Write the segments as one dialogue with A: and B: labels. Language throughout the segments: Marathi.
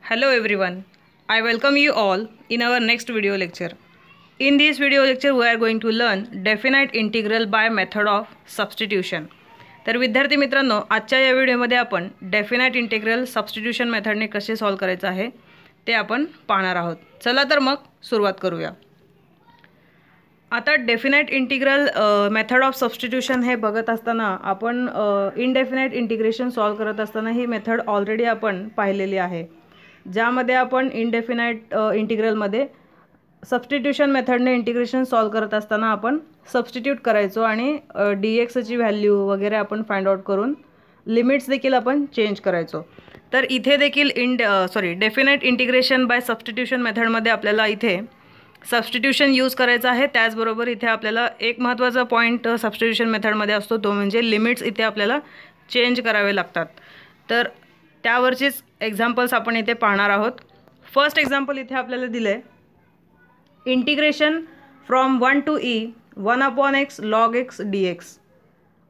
A: Hello everyone, I welcome you all in our next video lecture. In this video lecture we are going to learn definite integral by method of substitution. तर विद्यार्थी मित्रांनो, आजच्या या व्हिडिओमध्ये आपण डेफिनाइट इंटिग्रल सबस्टिट्यूशन मेथडने कसे सॉल्व करायचं आहे ते आपण पाहणार आहोत. चला तर मग सुरुवात करूया. आता definite integral method of substitution हे बघत असताना आपण इनडेफिनाइट इंटिग्रेशन सॉल्व करत असताना ही मेथड ऑलरेडी आपण पाहिलेली आहे, ज्यामध्ये आपण इनडेफिनाइट इंटिग्रलमध्ये सबस्टिट्यूशन मेथडने इंटिग्रेशन सॉल्व करत असताना आपण सबस्टिट्यूट करायचो आणि dx ची व्हॅल्यू वगैरे आपण फाइंड आउट करून लिमिट्स देखील आपण चेंज करायचो. तर इथे देखील डेफिनाइट इंटिग्रेशन बाय सबस्टिट्यूशन मेथडमध्ये आपल्याला इथे सबस्टिट्यूशन यूज करायचं आहे. त्याचबरोबर इथे आपल्याला एक महत्त्वाचा पॉईंट सबस्टिट्यूशन मेथडमध्ये असतो, तो म्हणजे लिमिट्स इथे आपल्याला चेंज करावे लागतात. तर त्यावरचीच एक्झाम्पल्स आपण इथे पाहणार आहोत. फर्स्ट एक्झाम्पल इथे आपल्याला दिलं आहे, integration from 1 to e 1/x log x dx.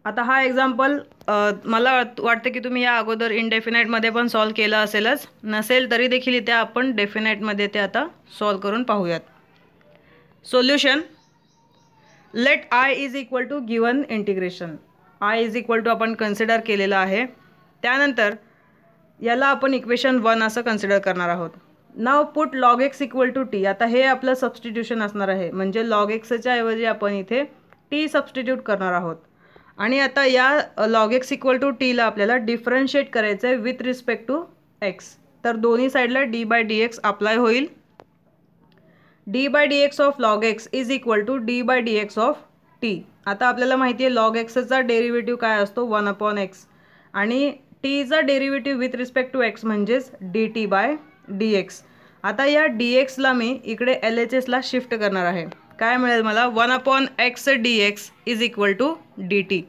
A: आता हा एक्झाम्पल मला वाटतं की तुम्ही या अगोदर इनडेफिनाइटमध्ये पण सॉल्व केला असेलच, नसेल तरी देखील इथे आपण डेफिनाइटमध्ये ते आता सॉल्व करून पाहूयात. Solution, let i is equal to given integration. i is equal to आपण कन्सिडर केलेलं आहे. त्यानंतर याला आपण इक्वेशन 1 असं कन्सिडर करणार आहोत. Now put log x equal to T. आता हे आपलं सबस्टिट्यूशन असणार आहे, म्हणजे log xच्या ऐवजी आपण इथे t सबस्टिट्यूट करणार आहोत. आणि आता या log x इक्वल टू टीला आपल्याला डिफरन्शिएट करायचं आहे विथ रिस्पेक्ट टू x. तर दोन्ही साईडला d/dx अप्लाय होईल. d/dx of log x is equal to d/dx of t. आता आपल्याला माहिती आहे log xचा डेरिव्हेटिव्ह काय असतो, 1/x, आणि टीचा derivative with respect to x म्हणजेच dt/dx. आता या dxला मी इकडे LHSला शिफ्ट करणार आहे. काय मिळेल मला, 1/x dx is equal to dt.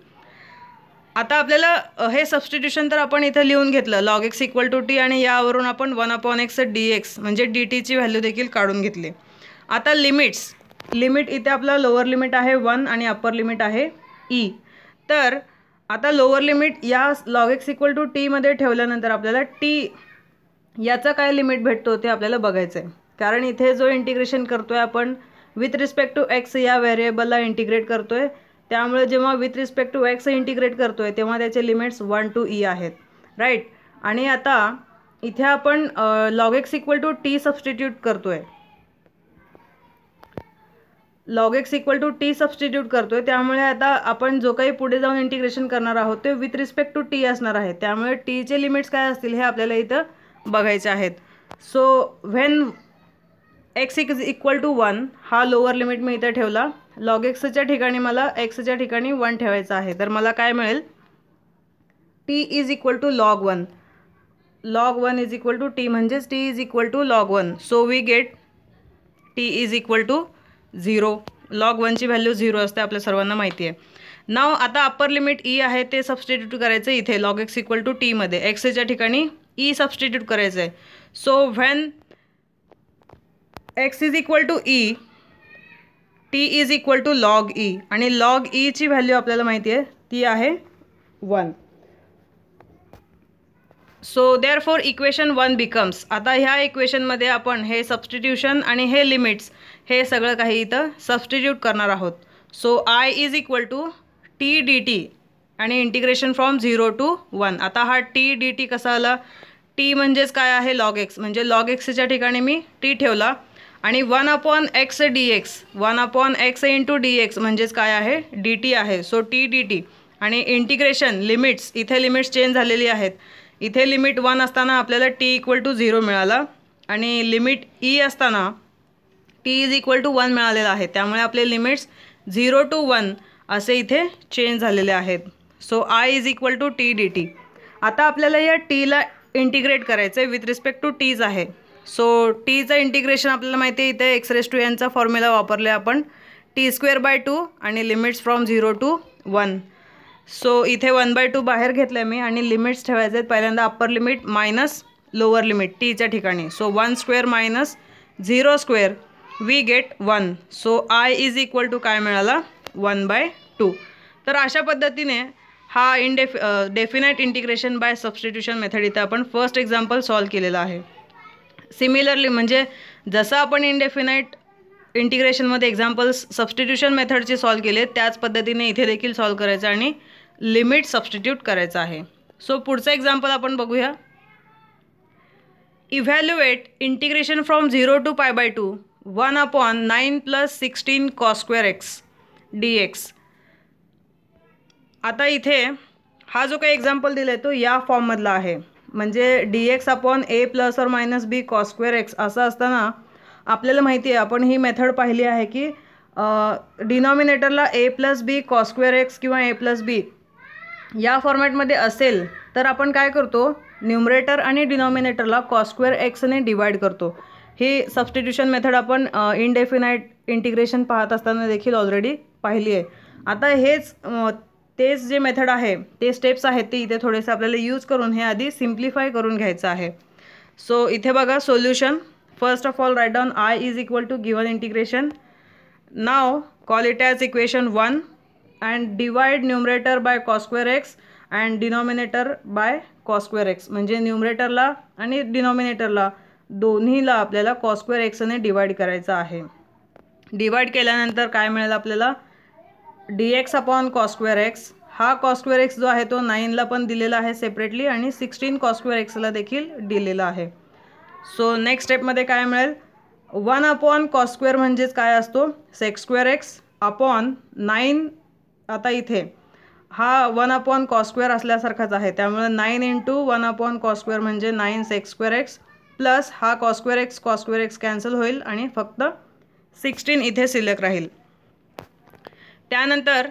A: आता आपल्याला हे सबस्टिट्यूशन तर आपण इथे लिहून घेतलं log x equal to T, आणि यावरून आपण 1/x dx म्हणजे dt व्हॅल्यू देखील काढून घेतली. आता लिमिट इथे आपला लोअर लिमिट आहे 1 आणि अप्पर लिमिट आहे e. तर आता लोअर लिमिट या log x equal to T मध्ये ठेवल्यानंतर आपल्याला t याचा काय लिमिट भेटतो ते आपल्याला बघायचं आहे. कारण इथे जो इंटिग्रेशन करतोय आपण विथ रिस्पेक्ट टू x या व्हेरिएबलला इंटिग्रेट करतोय, त्यामुळे जेव्हा with respect to x integrate करतोय तेव्हा त्याचे लिमिट्स 1 to e आहेत, राईट. आणि आता इथे आपण log x equal to T substitute करतोय, log x equal to T substitute करतोय, त्यामुळे आता आपण जो काही पुढे जाऊन इंटिग्रेशन करणार आहोत ते विथ रिस्पेक्ट टू टी असणार आहे. त्यामुळे टीचे लिमिट्स काय असतील हे आपल्याला इथं बघायचे आहेत. So when x is equal to 1 हा लोअर लिमिट मी इथे ठेवला, log xच्या ठिकाणी मला xच्या ठिकाणी 1 ठेवायचं आहे. तर मला काय मिळेल, t is equal to log 1. log 1 is equal to t म्हणजेच t is equal to log 1. So we get t is equal to 0. log 1ची व्हॅल्यू 0 असते, आपल्या सर्वांना माहिती आहे. नाव आता अप्पर लिमिट e आहे ते सबस्टिट्यूट करायचं इथे log x equal to T मध्ये, xच्या ठिकाणी e सबस्टिट्यूट करायचं आहे. So when x is equal to e, t is equal to log e, आणि log e ची व्हॅल्यू आपल्याला माहिती आहे ती आहे 1. सो देअरफॉर इक्वेशन 1 बिकम्स, आता ह्या इक्वेशनमध्ये आपण हे सबस्टिट्यूशन आणि हे लिमिट्स हे सगळं काही इथं सबस्टिट्यूट करणार आहोत. So i is equal to t dt आणि इंटिग्रेशन फ्रॉम 0 to 1. आता हा t dt कसा आला, t म्हणजेच काय आहे log x, म्हणजे log xच्या ठिकाणी मी t ठेवला, आणि 1/x dx 1/x into dx म्हणजेच काय आहे dt आहे. सो t dt आणि इंटिग्रेशन लिमिट्स, इथे लिमिट्स चेंज झालेली आहेत. इथे लिमिट 1 असताना आपल्याला t इक्वल टू 0 मिळाला, आणि लिमिट e असताना t इज इक्वल टू 1 मिळालेला आहे. त्यामुळे आपले लिमिट्स 0 to 1 असे इथे चेंज झालेले आहेत. So i is equal to t dt. आता आपल्याला या टीला इंटिग्रेट करायचं आहे विथ रिस्पेक्ट टू टीज आहे. सो टीचं इंटिग्रेशन आपल्याला माहिती आहे, इथे x⁻n चा फॉर्म्युला वापरले आपण, t²/2 आणि लिमिट्स फ्रॉम 0 to 1. सो इथे 1/2 बाहेर घेतलं आहे मी, आणि लिमिट्स ठेवायचे आहेत पहिल्यांदा upper limit minus lower limit टीच्या ठिकाणी. So 1² minus 0² we get 1. So i is equal to काय मिळाला, 1/2. तर अशा पद्धतीने हा definite integration by substitution method इथे आपण फर्स्ट एक्झाम्पल सॉल्व केलेला आहे. सिमिलरली म्हणजे जसं आपण इनडेफिनाइट इंटिग्रेशनमध्ये एक्झाम्पल्स सबस्टिट्यूशन मेथडचे सॉल्व केले त्याच पद्धतीने इथे देखील सॉल्व करायचं आणि लिमिट सबस्टिट्यूट करायचं आहे. सो पुढचं एक्झाम्पल आपण बघूया. Evaluate integration from 0 to π/2 1/9 + 16 cos² x dx. आता इथे हा जो काही एक्झाम्पल दिला आहे तो या फॉर्ममधला आहे. म्हणजे dx/a ± b cos² x असं असताना आपल्याला माहिती आहे, आपण ही मेथड पाहिली आहे की डिनॉमिनेटरला a + b cos² x किंवा a + b या फॉर्मॅटमध्ये असेल तर आपण काय करतो, न्यूमरेटर आणि डिनॉमिनेटरला cos² x ने डिवाइड करतो. ही सबस्टिट्यूशन मेथड आपण इनडेफिनाइट इंटिग्रेशन पाहत असताना देखील ऑलरेडी पाहिली आहे. आता तेच जे मेथड आहे ते स्टेप्स आहेत ते इथे थोडेसे आपल्याला यूज करून हे आधी सिम्प्लिफाय करून घ्यायचं आहे. सो इथे बघा solution. First of all write down I = given integration. Now call it as equation 1 and divide numerator by cos² x and denominator by cos² x. म्हणजे न्यूमरेटरला आणि डिनॉमिनेटरला दोन्हीला आपल्याला cos² x ने डिवाइड करायचं आहे. डिवाइड केल्यानंतर काय मिळेल आपल्याला, dx/cos² x. हा cos² x जो आहे तो 9ला पण दिलेला आहे सेपरेटली आणि 16 cos² x ला देखील दिलेला आहे. सो नेक्स्ट स्टेपमध्ये काय मिळेल, 1/cos² म्हणजेच काय असतो sec² x अपॉन 9. आता इथे हा 1/cos² असल्यासारखाच आहे त्यामुळे 9 × 1/cos² म्हणजे 9 sec² x प्लस हा cos² x कॅन्सल होईल आणि फक्त 16 इथे शिल्लक राहील. त्यानंतर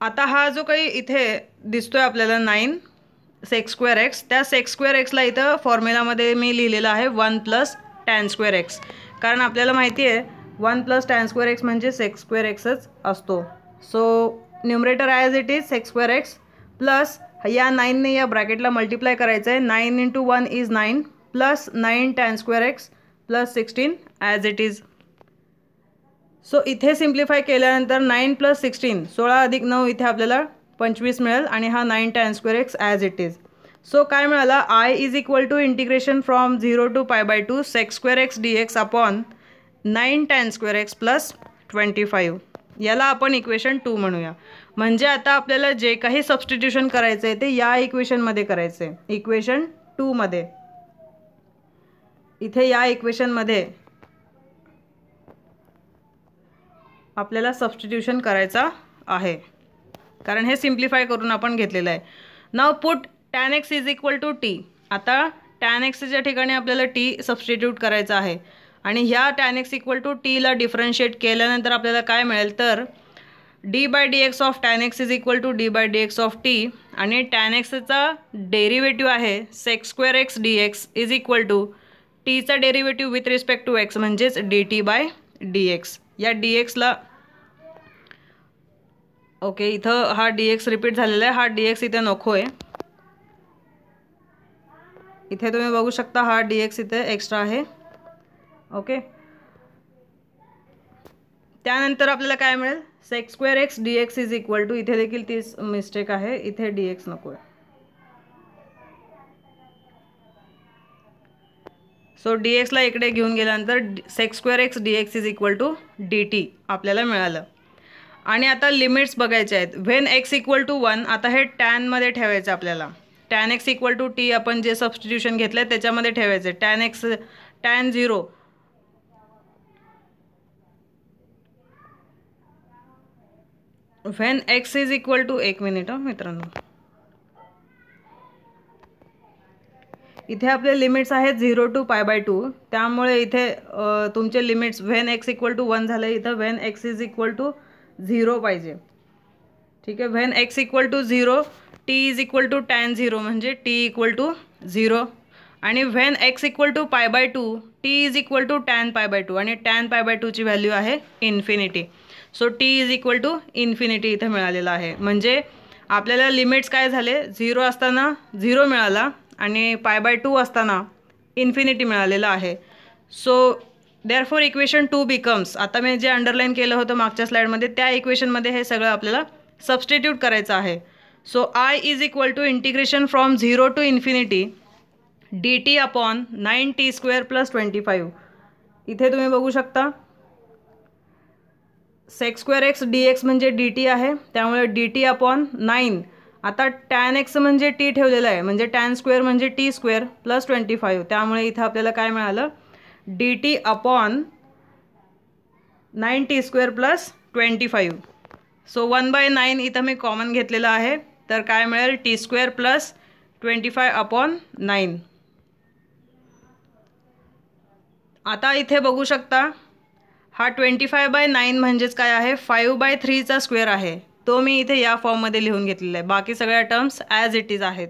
A: आता हा जो काही इथे दिसतोय आपल्याला 9 sec² x, त्या sec² x ला इथं फॉर्म्युलामध्ये मी लिहिलेला आहे 1 + tan² x. कारण आपल्याला माहिती आहे 1 + tan² x म्हणजे sec² xच असतो. So numerator as it is sec² x plus या 9ने या ब्रॅकेटला मल्टिप्लाय करायचं आहे. 9 × 1 = 9 plus 9 tan² x plus 16 as it is. So इथे सिम्प्लिफाय केल्यानंतर 9 + 16 16 + 9 इथे आपल्याला 25 मिळेल आणि हा 9 tan² x as it is. So काय मिळाला, I = integration from 0 to π/2 sec² x dx upon 9 tan² x plus 25. याला आपण इक्वेशन 2 म्हणूया. म्हणजे आता आपल्याला जे काही सबस्टिट्यूशन करायचं आहे ते या इक्वेशनमध्ये करायचं आहे. इक्वेशन 2 मध्ये इथे या इक्वेशनमध्ये आपल्याला सबस्टिट्यूशन करायचा आहे कारण हे सिम्प्लिफाय करून आपण घेतलेलं आहे. नाव पुट tan x = t. आता tan xच्या ठिकाणी आपल्याला t सबस्टिट्यूट करायचा आहे आणि ह्या tan x = t ला डिफरन्शिएट केल्यानंतर आपल्याला काय मिळेल तर d/dx of tan x = d/dx of t आणि tan xचा डेरिव्हेटिव्ह आहे sec² x dx = t चा डेरिव्हेटिव्ह विथ रिस्पेक्ट टू x म्हणजेच dt/dx. या dx ला ओके इथं हा dx रिपीट झालेला आहे, हा dx इथे नको आहे. इथे तुम्ही बघू शकता हा dx इथे एक्स्ट्रा आहे. ओके त्यानंतर आपल्याला काय मिळेल sec² x dx = इथे देखील तीच मिस्टेक आहे, इथे dx नको आहे. सो dx ला इकडे घेऊन गेल्यानंतर sec² x dx = dt आपल्याला मिळालं. आणि आता लिमिट्स बघायचे आहेत. व्हेन x = 1 आता हे tan मध्ये ठेवायचं आपल्याला. tan x = t आपण जे सबस्टिट्यूशन घेतलं त्याच्यामध्ये ठेवायचं. tan 0 व्हेन x = 1 मिनिट मित्रांनो, इथे आपले लिमिट्स आहेत 0 to π/2 त्यामुळे इथे तुमचे लिमिट्स व्हेन x = 1 झाले, इथं व्हेन x = 0 पाहिजे. ठीक आहे, व्हेन x = 0 t = tan 0 म्हणजे t = 0 आणि व्हेन x = π/2 t = tan π/2 आणि tan π/2 ची व्हॅल्यू आहे इन्फिनिटी. सो t = इन्फिनिटी इथे मिळालेला आहे. म्हणजे आपल्याला लिमिट्स काय झाले 0 असताना 0 मिळाला आणि π/2 असताना इन्फिनिटी मिळालेला आहे. सो देअरफॉर इक्वेशन 2 बिकम्स, आता मी जे अंडरलाईन केलं होतं मागच्या स्लाईडमध्ये त्या इक्वेशनमध्ये हे सगळं आपल्याला सबस्टिट्यूट करायचं आहे. So I = integration from 0 to ∞ dt upon 9t² plus 25. इथे तुम्ही बघू शकता sec² dx म्हणजे dt आहे, त्यामुळे dt अपॉन 9. आता tan x म्हणजे t ठेवलेला आहे, म्हणजे tan² म्हणजे t² प्लस 25. त्यामुळे इथं आपल्याला काय मिळालं, dt upon 9t² plus 25. So 1/9 इथं मी कॉमन घेतलेलं आहे, तर काय मिळेल t² प्लस 25 अपॉन 9. आता इथे बघू शकता हा 25/9 म्हणजेच काय आहे, 5/3चा स्क्वेअर आहे. तो मी इथे या फॉर्ममध्ये लिहून घेतलेला आहे. बाकी सगळ्या टर्म्स ॲज इट इज आहेत.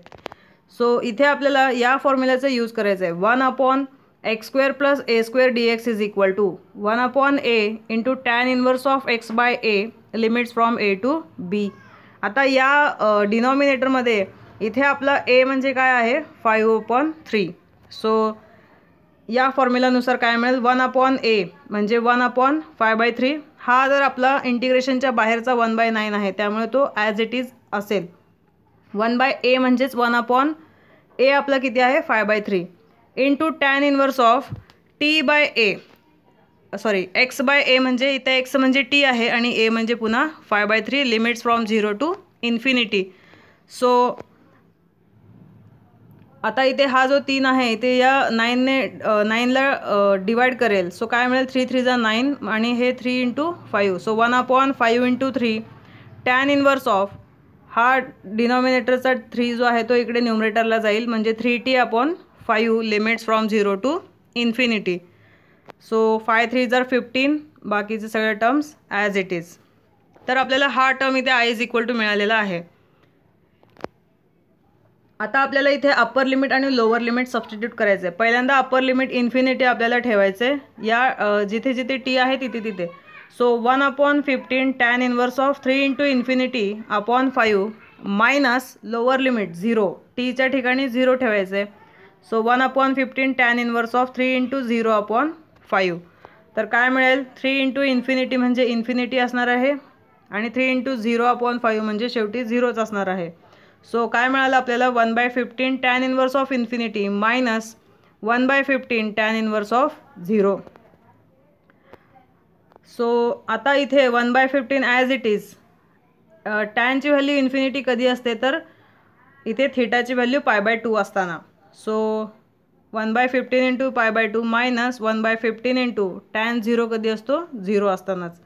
A: सो इथे आपल्याला या फॉर्म्युल्याचा यूज करायचा आहे. 1/x² plus a² dx is equal to 1/a into tan inverse of x/a limits from a to b. आता या डिनॉमिनेटरमध्ये इथे आपला a म्हणजे काय आहे, 5/3. सो या फॉर्म्युलानुसार काय मिळेल, 1/a म्हणजे 1/5/3. हा जर आपला इंटिग्रेशनच्या बाहेरचा 1/9 आहे, त्यामुळे तो ॲज इट इज असेल. 1/a म्हणजेच 1/a आपला किती आहे, 5/3 into tan inverse of x/a म्हणजे इथे x म्हणजे t आहे आणि a म्हणजे पुन्हा 5/3 limits from 0 to infinity. So आता इथे हा जो 3 आहे ते या 9ला डिवाइड करेल. सो काय मिळेल, 3 3 जा 9 आणि हे 3 into 5. So 1/5 into 3 tan inverse of हा डिनॉमिनेटरचा 3 जो आहे तो इकडे न्यूमरेटरला जाईल, म्हणजे 3t/5 limits from 0 to infinity. So 5 3 जार 15, बाकीचे सगळे टर्म्स ॲज इट इज. तर आपल्याला हा टर्म इथे i इज इक्वल टू मिळालेला आहे. आता आपल्याला इथे अप्पर लिमिट आणि लोअर लिमिट सबस्टिट्यूट करायचं आहे. पहिल्यांदा अप्पर लिमिट इन्फिनिटी आपल्याला ठेवायचं आहे, या जिथे जिथे टी आहे तिथे तिथे. So 1/15 tan inverse of 3 into infinity upon 5 minus lower limit 0, टीच्या ठिकाणी 0 ठेवायचं आहे. So 1/15 tan inverse of 3 into 0 upon 5. तर काय मिळेल, 3 इंटू इन्फिनिटी म्हणजे इन्फिनिटी असणार आहे आणि 3 इंटू 0 अपॉन 5 म्हणजे शेवटी 0च असणार आहे. सो काय मिळालं आपल्याला, 1/15 tan inverse of infinity minus 1/15 tan inverse of 0. So आता इथे 1/15 ॲज इट इज. टॅनची व्हॅल्यू इन्फिनिटी कधी असते, तर इथे थिटाची व्हॅल्यू π/2 असताना. So 1/15 into π/2 minus 1/15 into tan 0 कधी असतो, 0 असतानाच.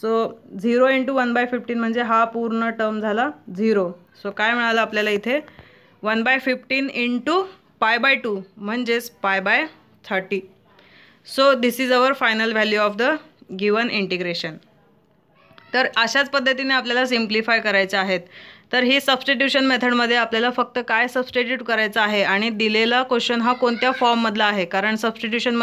A: सो 0 इंटू 1/15 म्हणजे हा पूर्ण टर्म झाला 0. सो काय मिळालं आपल्याला इथे, 1/15 इंटू π/2 म्हणजेच π/30. So this is our final value of the given integration. तर अशाच पद्धतीने आपल्याला सिम्प्लिफाय करायचे आहेत. तर ही सबस्टिट्यूशन मेथडमध्ये आपल्याला फक्त काय सबस्टिट्यूट करायचं आहे आणि दिलेला क्वेश्चन हा कोणत्या फॉर्ममधला आहे, कारण सबस्टिट्यूशन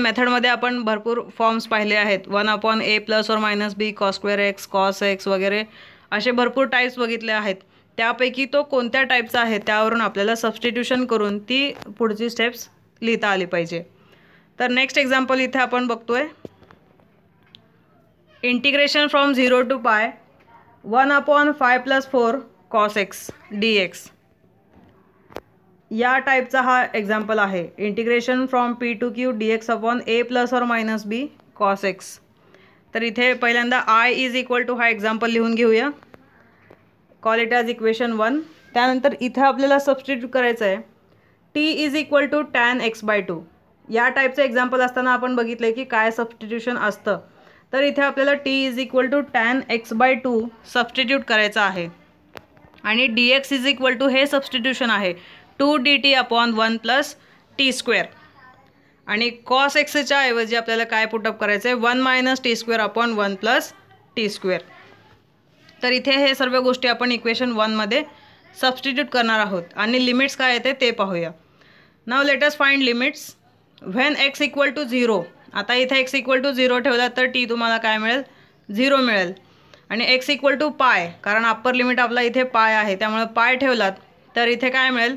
A: मेथडमध्ये आपण भरपूर फॉर्म्स पाहिले आहेत. 1/a प्लस और minus b cos²x cos x वगैरे असे भरपूर टाईप्स बघितले आहेत. त्यापैकी तो कोणत्या टाईपचा आहे त्यावरून आपल्याला सबस्टिट्यूशन करून ती पुढची स्टेप्स लिहिता आली पाहिजे. तर नेक्स्ट एक्झाम्पल इथे आपण बघतोय, integration from 0 to π 1/5 + 4 cos x dx. या टाईपचा हा एक्झाम्पल आहे. Integration from p to q dx upon a plus और मायनस b cos x. तर इथे पहिल्यांदा i इज इक्वल टू हा एक्झाम्पल लिहून घेऊया, कॉल इट ॲज इक्वेशन 1. त्यानंतर इथे आपल्याला सबस्टिट्यूट करायचं आहे t is equal to tan x/2. या टाईपचं एक्झाम्पल असताना आपण बघितलं की काय सबस्टिट्यूशन असतं. तर इथे आपल्याला t is equal to tan x/2 substitute करायचं आहे आणि dx इज इक्वल टू हे सबस्टिट्यूशन आहे 2dt अपॉन 1 + t². आणि cos xच्या ऐवजी आपल्याला काय पुटअप करायचं आहे, 1 - t² अपॉन 1 + t². तर इथे हे सर्व गोष्टी आपण इक्वेशन 1मध्ये सबस्टिट्यूट करणार आहोत आणि लिमिट्स काय येते ते पाहूया. Now let us find limits when x equal to 0. आता इथे x इक्वल टू 0 ठेवला तर t तुम्हाला काय मिळेल, 0 मिळेल. आणि x इक्वल टू π, कारण अप्पर लिमिट आपला इथे π आहे त्यामुळे π ठेवलात तर इथे काय मिळेल,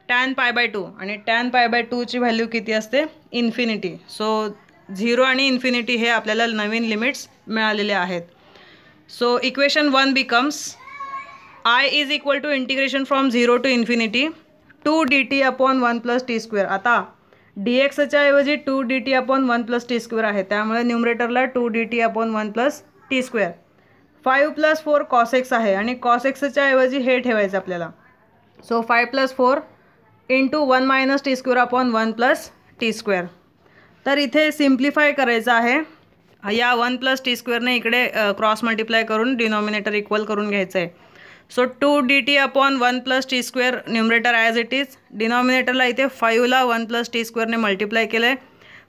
A: टॅन π/2. आणि टॅन π/2 ची व्हॅल्यू किती असते, इन्फिनिटी. सो 0 आणि इन्फिनिटी हे आपल्याला नवीन लिमिट्स मिळालेले आहेत. So equation 1 becomes i is equal to integration from 0 to infinity 2dt/1 + t². आता dxच्या ऐवजी 2dt/1 + t² आहे, त्यामुळे न्यूमरेटरला 2dt/1 + t². 5 + 4 cos x आहे आणि cos xच्या ऐवजी हे ठेवायचं आपल्याला. So 5 + 4 × 1 - t²/1 + t². तर इथे सिम्प्लिफाय करायचं आहे. या 1 + t² ने इकडे क्रॉस मल्टिप्लाय करून डिनॉमिनेटर इक्वल करून घ्यायचं आहे. So 2dt/1 + t² numerator as it is. डिनॉमिनेटरला इथे 5ला 1 + t² ने मल्टिप्लाय केलं आहे,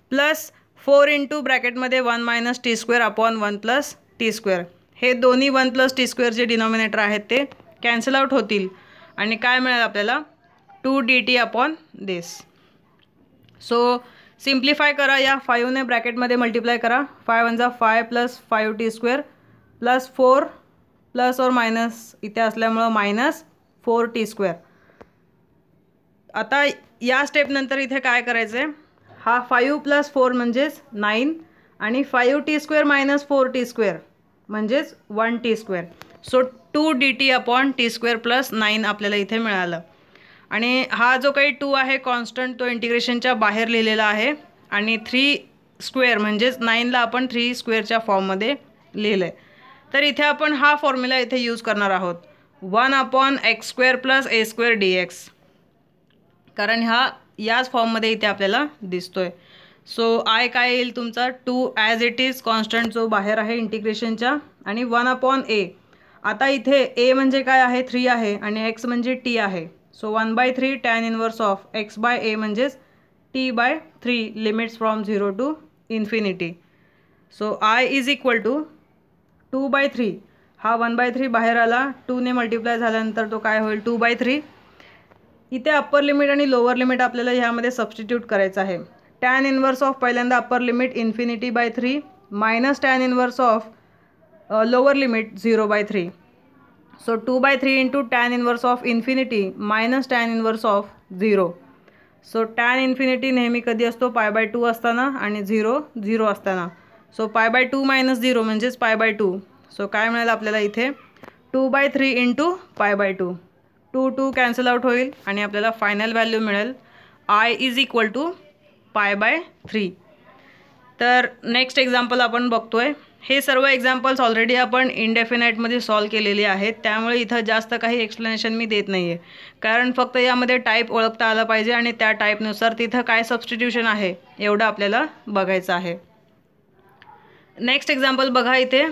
A: प्लस 4 × ब्रॅकेटमध्ये 1 - t²/1 + t². हे दोन्ही 1 + t² जे डिनॉमिनेटर आहेत ते कॅन्सल आउट होतील आणि काय मिळेल आपल्याला 2dt/this. सो सिम्प्लिफाय करा. या 5 ने ब्रॅकेटमध्ये मल्टिप्लाय करा. 5 × 1 = 5 + 5t² प्लस 4 प्लस और मायनस इथे असल्यामुळं -4t². आता या स्टेपनंतर इथे काय करायचं आहे, हा 5 + 4 म्हणजेच 9 आणि 5t² - 4t² म्हणजेच 1t². सो 2dt/t² + 9 आपल्याला इथे मिळालं. आणि हा जो काही 2 आहे कॉन्स्टंट तो इंटिग्रेशनच्या बाहेर लिहिलेला आहे आणि 3² म्हणजेच 9ला आपण 3² फॉर्ममध्ये लिहिलं आहे. तर इथे आपण हा फॉर्म्युला इथे यूज करणार आहोत, 1/x² + a² dx, कारण हा याच फॉर्ममध्ये इथे आपल्याला दिसतोय. सो आय काय येईल तुमचा 2 ॲज इट इज कॉन्स्टंट जो बाहेर आहे इंटिग्रेशनच्या आणि 1/a. आता इथे a म्हणजे काय आहे 3 आहे आणि x म्हणजे t आहे. So 1/3 tan inverse of x/a म्हणजेच t/3 limits from 0 to infinity. So I = 2/3. हा 1/3 बाहेर आला, 2 ने मल्टिप्लाय झाल्यानंतर तो काय होईल 2/3. इथे अप्पर लिमिट आणि लोअर लिमिट आपल्याला ह्यामध्ये सबस्टिट्यूट करायचं आहे. tan इनवर्स ऑफ पहिल्यांदा upper limit ∞/3 minus tan inverse of lower limit 0/3. So 2/3 × tan inverse of infinity minus tan inverse of 0. So tan infinity नेहमी कधी असतो π/2 असताना आणि 0 असताना. सो π/2 - 0 म्हणजेच π/2. सो काय मिळेल आपल्याला इथे 2/3 × π/2. 2 कॅन्सल आउट होईल आणि आपल्याला फायनल व्हॅल्यू मिळेल I = π/3. तर नेक्स्ट एक्झाम्पल आपण बघतोय. हे सर्व एक्झाम्पल्स ऑलरेडी आपण इनडेफिनाईटमध्ये सॉल्व केलेली आहेत, त्यामुळे इथं जास्त काही एक्सप्लेनेशन मी देत नाही आहे, कारण फक्त यामध्ये टाईप ओळखता आला पाहिजे आणि त्या टाईपनुसार तिथं काय सबस्टिट्यूशन आहे एवढं आपल्याला बघायचं आहे. नेक्स्ट एक्झाम्पल बघा इथे,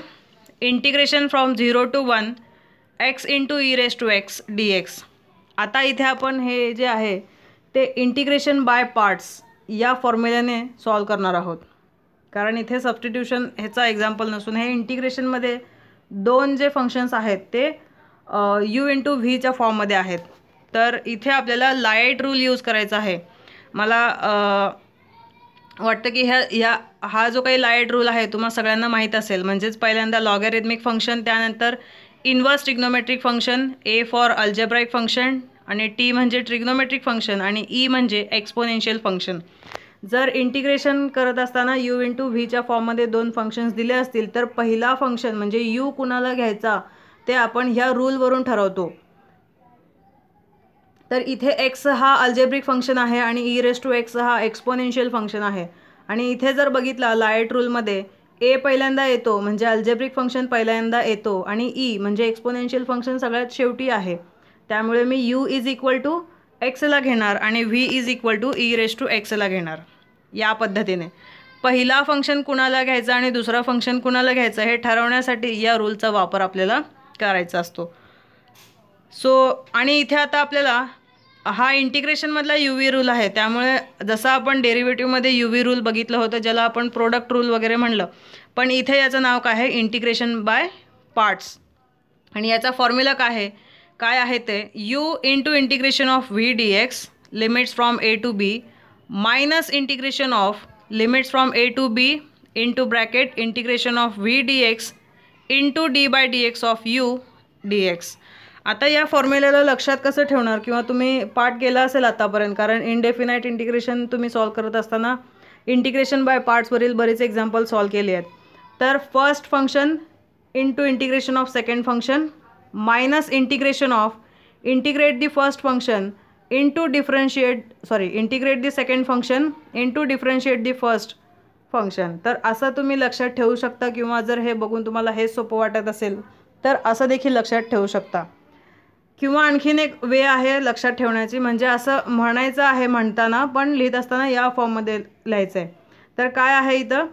A: integration from 0 to 1 x × e⁻x dx. आता इथे आपण हे जे आहे ते इंटिग्रेशन बाय पार्ट्स या फॉर्म्युल्याने सॉल्व करणार आहोत, कारण इथे सबस्टिट्यूशन ह्याचा एक्झाम्पल नसून हे इंटिग्रेशनमध्ये 2 जे फंक्शन्स आहेत ते u × v फॉर्ममध्ये आहेत. तर इथे आपल्याला लाईट रूल यूज करायचा आहे. मला वाटतं की हा जो काही लाईट रूल आहे तुम्हाला सगळ्यांना माहीत असेल. म्हणजेच पहिल्यांदा लॉगॅरिथमिक फंक्शन, त्यानंतर inverse trigonometric function, A for algebraic function आणि T म्हणजे ट्रिग्नोमेट्रिक फंक्शन आणि E म्हणजे एक्सपोनेन्शियल फंक्शन. जर इंटिग्रेशन करत असताना u × v फॉर्ममध्ये 2 फंक्शन्स दिले असतील तर पहिला फंक्शन म्हणजे u कुणाला घ्यायचा ते आपण ह्या रूलवरून ठरवतो. तर इथे x हा अल्जेब्रिक फंक्शन आहे आणि e⁻x हा एक्सपोनेन्शियल फंक्शन आहे. आणि इथे जर बघितला लाईट रूलमध्ये a पहिल्यांदा येतो म्हणजे अल्जेब्रिक फंक्शन पहिल्यांदा येतो आणि e म्हणजे एक्सपोनेन्शियल फंक्शन सगळ्यात शेवटी आहे. त्यामुळे मी u = x ला घेणार आणि v = e⁻x ला घेणार. या पद्धतीने पहिला फंक्शन कुणाला घ्यायचा आणि दुसरा फंक्शन कुणाला घ्यायचा हे ठरवण्यासाठी या रूलचा वापर आपल्याला करायचा असतो. सो आणि इथे आता आपल्याला हा इंटिग्रेशनमधला UV रूल आहे, त्यामुळे जसं आपण डेरिव्हेटिव्हमध्ये UV रूल बघितलं होतं ज्याला आपण प्रोडक्ट रूल वगैरे म्हणलं, पण इथे याचं नाव काय आहे इंटिग्रेशन बाय पार्ट्स. आणि याचा फॉर्म्युला काय आहे ते u × integration of v dx limits from a to b minus integration of limits from a to b into bracket integration of v dx into d/dx of u dx. आता या फॉर्म्युल्याला लक्षात कसं ठेवणार किंवा तुम्ही पार्ट केला असेल आतापर्यंत, कारण इनडेफिनाईट इंटिग्रेशन तुम्ही सॉल्व करत असताना इंटिग्रेशन बाय पार्ट्सवरील बरेच एक्झाम्पल सॉल्व केले आहेत. तर first function into integration of second function minus integration of integrate the first function integrate the second function into differentiate the first function. तर असं तुम्ही लक्षात ठेवू शकता, किंवा जर हे बघून तुम्हाला हे सोपं वाटत असेल तर असं देखील लक्षात ठेवू शकता. किंवा आणखीन एक वे आहे लक्षात ठेवण्याची, म्हणजे असं म्हणायचं आहे म्हणताना पण लिहित असताना या फॉर्ममध्ये लिहायचं आहे. तर काय आहे इथं,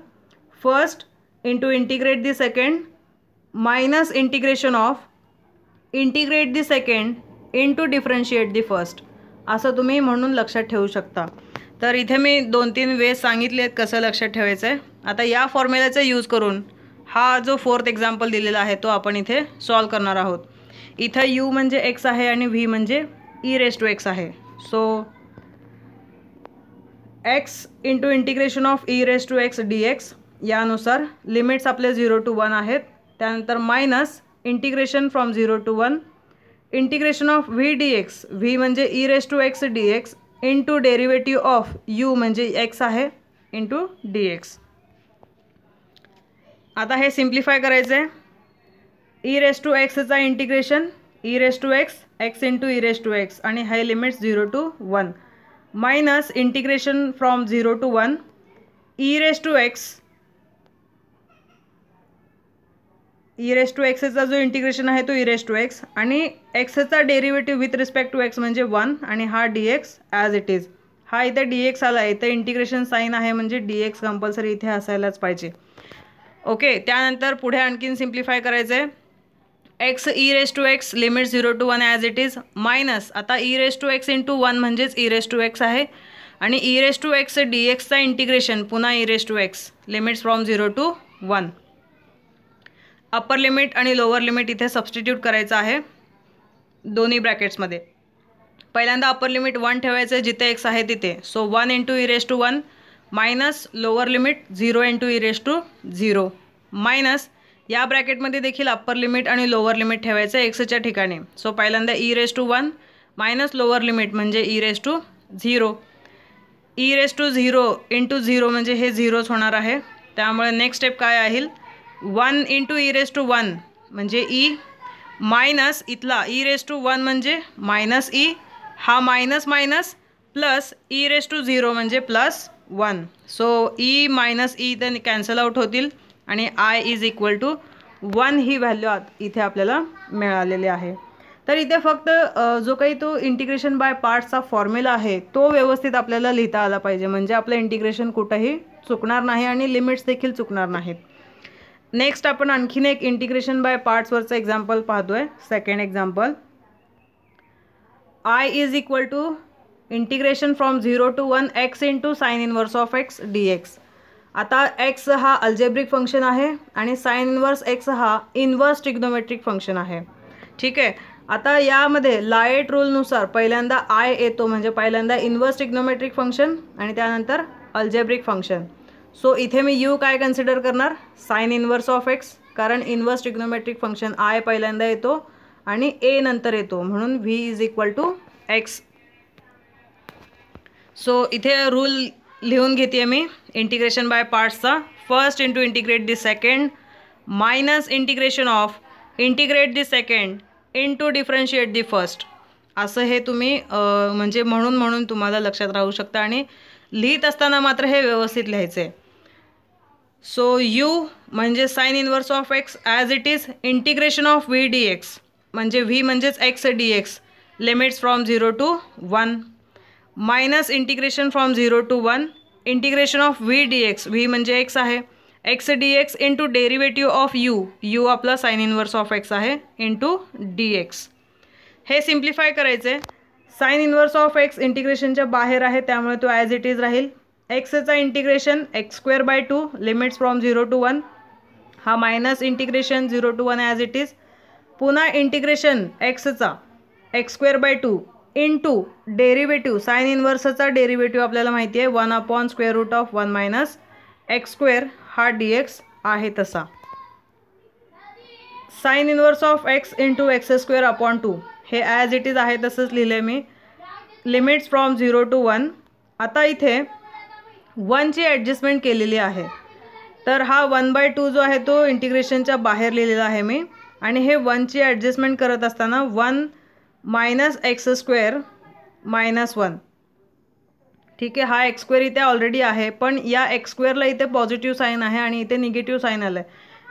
A: first into integrate the second minus integration of integrate the second into differentiate the first, असं तुम्ही म्हणून लक्षात ठेवू शकता. तर इथे मी 2-3 वेज सांगितले आहेत कसं लक्षात ठेवायचं आहे. आता या फॉर्म्युलाचा यूज करून हा जो 4th एक्झाम्पल दिलेला आहे तो आपण इथे सॉल्व करणार आहोत. इथं यू म्हणजे एक्स आहे आणि व्ही म्हणजे e⁻x आहे. So x into integration of e⁻x dx यानुसार लिमिट्स आपले 0 to 1 आहेत. त्यानंतर minus integration from 0 to 1 integration of V dx, V म्हणजे e⁻x dx into derivative of you म्हणजे एक्स आहे इंटू dx. आता हे सिम्प्लिफाय करायचं आहे. e⁻xचा इंटिग्रेशन x इंटू e⁻x आणि हे limits 0 to 1 minus integration from 0 to 1 e⁻xचा जो इंटिग्रेशन आहे तो e⁻x आणि एक्सचा derivative with respect to X म्हणजे 1 आणि हा dx ॲज इट इज. हा इथे dx आला आहे, इथे इंटिग्रेशन साईन आहे म्हणजे dx कंपल्सरी इथे असायलाच पाहिजे. ओके, त्यानंतर पुढे आणखीन सिम्प्लिफाय करायचं आहे. X e⁻x limit 0 to 1 as it is minus आता e⁻x इंटू 1 म्हणजेच e⁻x आहे आणि e⁻x dxचा इंटिग्रेशन पुन्हा e⁻x limits from 0 to 1. Upper limit आणि लोअर लिमिट इथे सबस्टिट्यूट करायचं आहे दोन्ही ब्रॅकेट्समध्ये. पहिल्यांदा अप्पर लिमिट 1 ठेवायचं आहे जिथे x आहे तिथे. So 1 into e⁻1 minus lower limit 0 into e⁻0 minus या ब्रॅकेटमध्ये देखील अप्पर लिमिट आणि लोअर लिमिट ठेवायचं आहे एक्सच्या ठिकाणी. सो पहिल्यांदा e⁻1 मायनस लोअर लिमिट म्हणजे e⁻0 इंटू 0 म्हणजे हे 0च होणार आहे. त्यामुळे नेक्स्ट स्टेप काय आहे, 1 इंटू e⁻1 म्हणजे e मायनस इथला e⁻1 म्हणजे मायनस e, हा मायनस मायनस प्लस e⁻0 म्हणजे plus 1. So e minus e तर कॅन्सल आउट होतील आणि i इज इक्वल टू 1 ही व्हॅल्यू इथे आपल्याला मिळालेली आहे. तर इथे फक्त जो काही तो इंटिग्रेशन बाय पार्ट्सचा फॉर्म्युला आहे तो व्यवस्थित आपल्याला लिहिता आला पाहिजे, म्हणजे आपलं इंटिग्रेशन कुठंही चुकणार नाही आणि लिमिट्स देखील चुकणार नाहीत. नेक्स्ट आपण आणखीन एक इंटिग्रेशन बाय पार्ट्सवरचं एक्झाम्पल पाहतोय. Second example, i is equal to integration from 0 to 1 x into sine inverse of x dx. आता x हा अल्जेब्रिक फंक्शन आहे आणि साइन इनवर्स x हा इनवर्स ट्रिग्नोमेट्रिक फंक्शन आहे. ठीक आहे, आता यामध्ये लाएट रूलनुसार पहिल्यांदा i येतो, म्हणजे पहिल्यांदा इनवर्स ट्रिग्नोमेट्रिक फंक्शन आणि त्यानंतर अल्जेब्रिक फंक्शन. सो इथे मी u काय कन्सिडर करणार, साइन इनवर्स ऑफ x, कारण इनवर्स ट्रिग्नोमेट्रिक फंक्शन i पहिल्यांदा येतो आणि a नंतर येतो, म्हणून v is equal to x. So इथे रूल लिहून घेते मी इंटिग्रेशन बाय पार्ट्सचा. First into integrate the second minus integration of integrate the second into differentiate the first. असं हे तुम्ही म्हणजे म्हणून तुम्हाला लक्षात राहू शकतं आणि लिहित असताना मात्र हे व्यवस्थित लिहायचं आहे. सो यू म्हणजे sign inverse of x as it is integration of V dx म्हणजे व्ही म्हणजेच x dx limits from 0 to 1 minus integration from 0 to 1 integration of V dx, V म्हणजे एक्स आहे, x dx into derivative of you आपला साइन इनवर्स ऑफ एक्स आहे इंटू dx. हे सिम्प्लिफाय करायचं आहे. साइन इनवर्स ऑफ एक्स इंटिग्रेशनच्या बाहेर आहे त्यामुळे तो ॲज इट इज राहील. एक्सचा integration x²/2 limits from 0 to 1 हा minus integration 0 to 1 as it is, पुन्हा इंटिग्रेशन एक्सचा x²/2 इंटू डेरिव्हेटिव्ह साइन इनवर्सचा डेरिव्हेटिव्ह आपल्याला माहिती आहे 1/√1 मायनस x² हा dx आहे तसा. Sign inverse of x into x²/2 हे ॲज इट इज आहे तसंच लिहिले मी. Limits from 0 to 1. आता इथे 1ची ॲडजस्टमेंट केलेली आहे, तर हा 1/2 जो आहे तो इंटिग्रेशनच्या बाहेर लिहिलेला आहे मी, आणि हे 1ची ॲडजस्टमेंट करत असताना 1 मायनस x² -1. ठीक आहे, हा x² इथे ऑलरेडी आहे, पण या x² इथे पॉझिटिव्ह साईन आहे आणि इथे निगेटिव्ह साईन आलं आहे,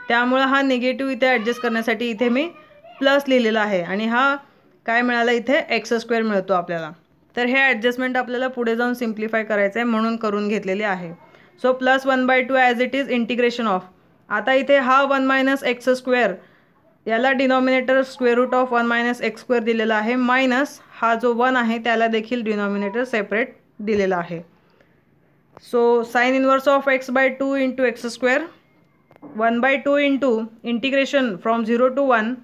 A: त्यामुळे हा निगेटिव्ह इथे ॲडजस्ट करण्यासाठी इथे मी प्लस लिहिलेला आहे आणि हा काय मिळाला इथे x² मिळतो आपल्याला. तर हे ॲडजस्टमेंट आपल्याला पुढे जाऊन सिम्प्लिफाय करायचं आहे म्हणून करून घेतलेले आहे. So +1/2 as it is integration of. आता इथे हा 1 - x² याला डिनॉमिनेटर √1 - x² दिलेला आहे, मायनस हा जो 1 आहे त्याला देखील डिनॉमिनेटर सेपरेट दिलेला आहे. So sine inverse of x/2 into x², 1/2 into integration from 0 to 1.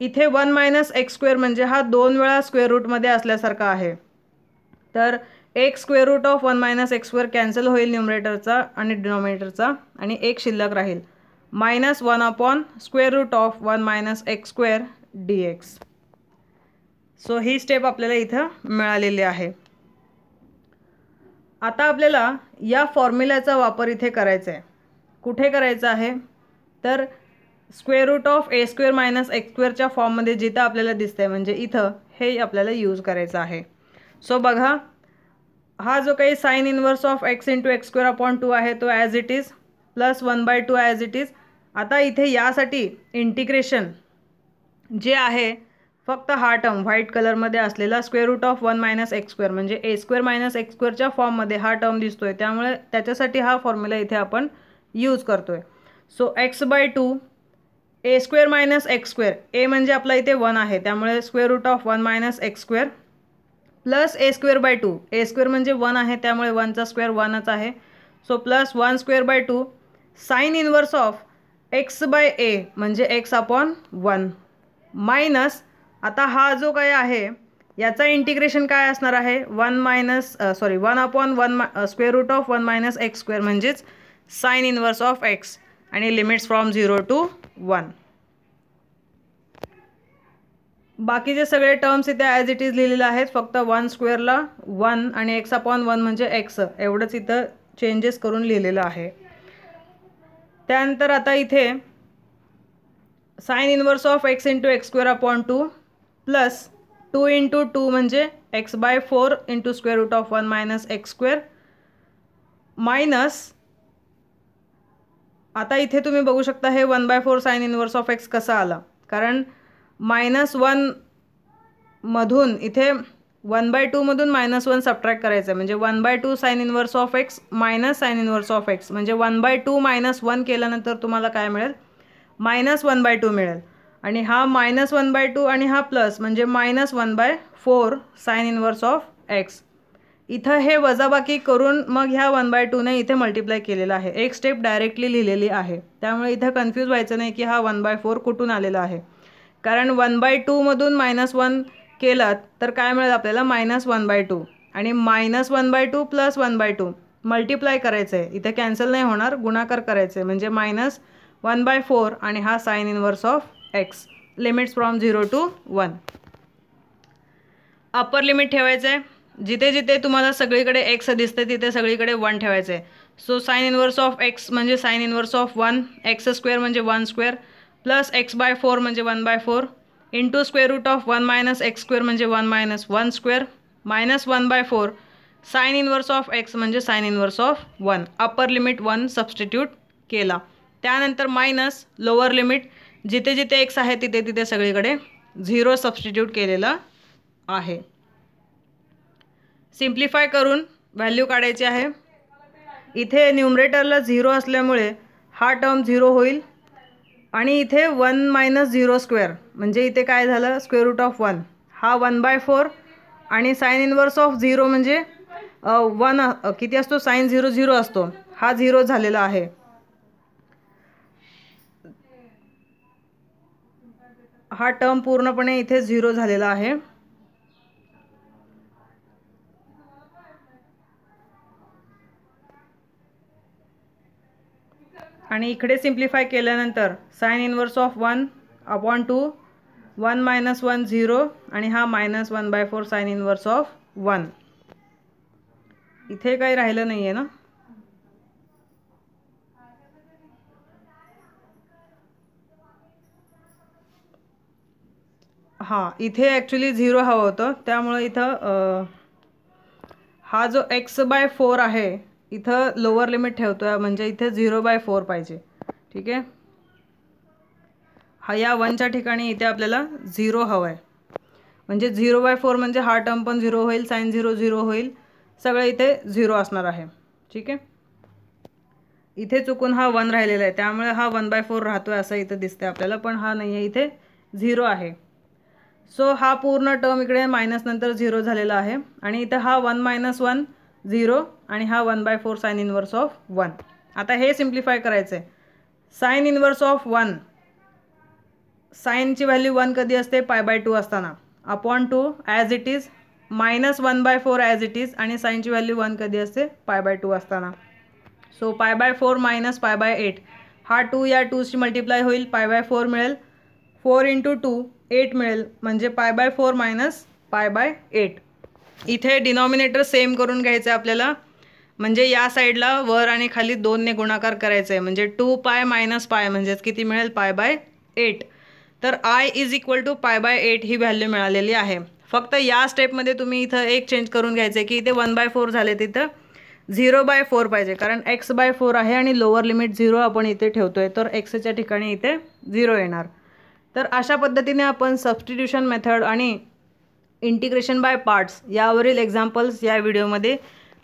A: इथे 1 - x² म्हणजे हा 2 वेळा स्क्वेअर रूटमध्ये असल्यासारखा आहे. तर एक √1 - x² कॅन्सल होईल न्यूमरेटरचा आणि डिनॉमिनेटरचा आणि एक शिल्लक राहील, -1/√1 - x² dx. सो ही स्टेप आपल्याला इथं मिळालेली आहे. आता आपल्याला या फॉर्म्युल्याचा वापर इथे करायचा आहे. कुठे करायचा आहे तर √a² - x² फॉर्ममध्ये जिथं आपल्याला दिसतंय म्हणजे इथं हे आपल्याला यूज करायचं आहे. सो बघा, हा जो काही sign inverse of x into x²/2 आहे तो as it is, +1/2 as it is. आता इथे यासाठी इंटिग्रेशन जे आहे फक्त हा टर्म व्हाईट कलरमध्ये असलेला √1 - x² म्हणजे a² - x² फॉर्ममध्ये हा टर्म दिसतोय, त्यामुळे त्याच्यासाठी हा फॉर्म्युला इथे आपण यूज करतोय. So x/2 a² - x², a म्हणजे आपला इथे 1 आहे त्यामुळे √1 - x² प्लस a²/2, a² म्हणजे 1 आहे त्यामुळे 1चा स्क्वेअर 1च आहे. So +1² sign inverse of x/a म्हणजे x/1 मायनस, आता हा जो काय आहे याचा इंटिग्रेशन काय असणार आहे 1/1 x² म्हणजेच साइन इनवर्स ऑफ x आणि लिमिट्स फ्रॉम 0 to 1. बाकीचे सगळे टर्म्स इथे ॲज इट इज लिहिलेले आहेत, फक्त 1² ला 1 आणि x/1 म्हणजे x एवढंच इथं चेंजेस करून लिहिलेलं आहे. त्यानंतर आता इथे sign inverse of x into x²/2 plus 2 into 2 म्हणजे x/4 इंटू √1 - x² मायनस, आता इथे तुम्ही बघू शकता हे 1/4 साइन इनवर्स ऑफ x कसा आला, कारण -1 मधून इथे 1/2 मधून -1 सबट्रॅक्ट करायचं आहे म्हणजे 1/2 sign inverse of x minus sign inverse of x म्हणजे 1/2 - 1 केल्यानंतर तुम्हाला काय मिळेल -1/2 मिळेल आणि हा -1/2 आणि हा प्लस म्हणजे -1/4 साइन इनवर्स ऑफ x. इथं हे वजाबाकी करून मग ह्या 1/2 ने इथे मल्टिप्लाय केलेलं आहे, एक स्टेप डायरेक्टली लिहिलेली आहे, त्यामुळे इथं कन्फ्यूज व्हायचं नाही की हा 1/4 कुठून आलेला आहे, कारण 1/2 मधून -1 केलं तर काय मिळेल आपल्याला -1/2 आणि -1/2 प्लस 1/2 मल्टिप्लाय करायचं आहे, इथे कॅन्सल नाही होणार, गुणाकार करायचं आहे म्हणजे -1/4 आणि हा sign inverse of x, limits from 0 to 1. Upper limit ठेवायचं आहे, जिथे जिथे तुम्हाला सगळीकडे x दिसते तिथे सगळीकडे 1 ठेवायचं आहे. So sine inverse of x म्हणजे साइन इनवर्स ऑफ 1, x² म्हणजे 1² प्लस x/4 म्हणजे 1/4 इंटू √1 - x² म्हणजे 1 - 1² minus 1/4 sign inverse of x म्हणजे sign inverse of 1. Upper limit 1 substitute केला, त्यानंतर मायनस लोअर लिमिट जिथे जिथे x आहे तिथे तिथे सगळीकडे 0 सबस्टिट्यूट केलेला आहे. सिम्प्लिफाय करून व्हॅल्यू काढायची आहे. इथे न्यूमरेटरला 0 असल्यामुळे हा टर्म 0 होईल आणि इथे 1 - 0² म्हणजे इथे काय झालं √1 हा 1/4 आणि साइन इनवर्स ऑफ 0 म्हणजे 1 किती असतो साइन 0 0 असतो, हा 0 झालेला आहे. हा टर्म पूर्णपणे इथे 0 झालेला आहे. आणि इकडे सिम्प्लिफाय केल्यानंतर साइन इनवर्स ऑफ 1/2 1 - 1 0 आणि हा -1/4 साइन इनवर्स ऑफ 1. इथे काही राहिलं नाही आहे ना, हां, इथे ॲक्च्युली 0 हवं होतं, त्यामुळं इथं हा जो x/4 आहे इथं लोअर लिमिट ठेवतोय, म्हणजे इथे 0/4 पाहिजे. ठीक आहे. हा या 1च्या ठिकाणी इथे आपल्याला 0 हवं आहे, म्हणजे 0/4 म्हणजे हा टर्म पण 0 होईल, sin 0 0 होईल, सगळं इथे 0 असणार आहे. ठीक आहे. इथे चुकून हा 1 राहिलेला आहे, त्यामुळे हा 1/4 राहतोय असं इथं दिसतंय आपल्याला, पण हा नाही आहे, इथे 0 आहे. सो हा पूर्ण टर्म इकडे मायनस नंतर 0 झालेला आहे आणि इथं हा 1 - 1 0 आणि हा 1/4 साइन इनवर्स ऑफ 1. आता हे सिम्प्लिफाय करायचं आहे. साइन इनवर्स ऑफ 1, साइनची व्हॅल्यू 1 कधी असते? π/2 असताना, upon 2 as it is, -1/4 as it is, आणि साइनची व्हॅल्यू 1 कधी असते? π/2 असताना. सो π/4 - π/8, हा 2 या 2शी मल्टिप्लाय होईल, π/4 मिळेल, 4 × 2 8 मिळेल, म्हणजे π/4 - π/8. इथे डिनॉमिनेटर सेम करून घ्यायचं आहे आपल्याला, म्हणजे या साईडला वर आणि खाली 2ने गुणाकार करायचा आहे, म्हणजे 2π - π म्हणजेच किती मिळेल? π/8. तर I = π/8 ही व्हॅल्यू मिळालेली आहे. फक्त या स्टेपमध्ये तुम्ही इथं एक चेंज करून घ्यायचं आहे की इथे 1/4 झाले, तिथं 0/4 पाहिजे, कारण x/4 आहे आणि लोअर लिमिट 0 आपण इथे ठेवतोय, तर xच्या ठिकाणी इथे 0 येणार. तर अशा पद्धतीने आपण सबस्टिट्यूशन मेथड आणि इंटिग्रेशन बाय पार्ट्स यावरील एक्झाम्पल्स या व्हिडिओमध्ये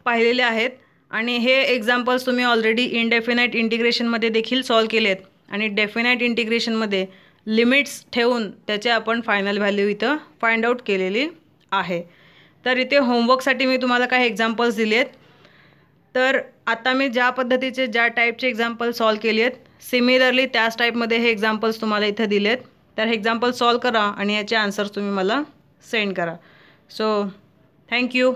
A: पाहिलेले आहेत, आणि हे एक्झाम्पल्स तुम्ही ऑलरेडी इनडेफिनाइट इंटिग्रेशनमध्ये देखील सॉल्व केलेत, आणि डेफिनाइट इंटिग्रेशनमध्ये लिमिट्स ठेवून त्याचे आपण फायनल व्हॅल्यू इथं फाइंड आउट केलेली आहे. तर इथे होमवर्कसाठी मी तुम्हाला काही एक्झाम्पल्स दिले आहेत. तर आता मी ज्या पद्धतीचे ज्या टाईपचे एक्झाम्पल सॉल्व केले आहेत, सिमिलरली त्याच टाईपमध्ये हे एक्झाम्पल्स तुम्हाला इथं दिले आहेत. तर हे एक्झाम्पल सॉल्व करा आणि याचे आन्सर्स तुम्ही मला सेंड करा. So thank you.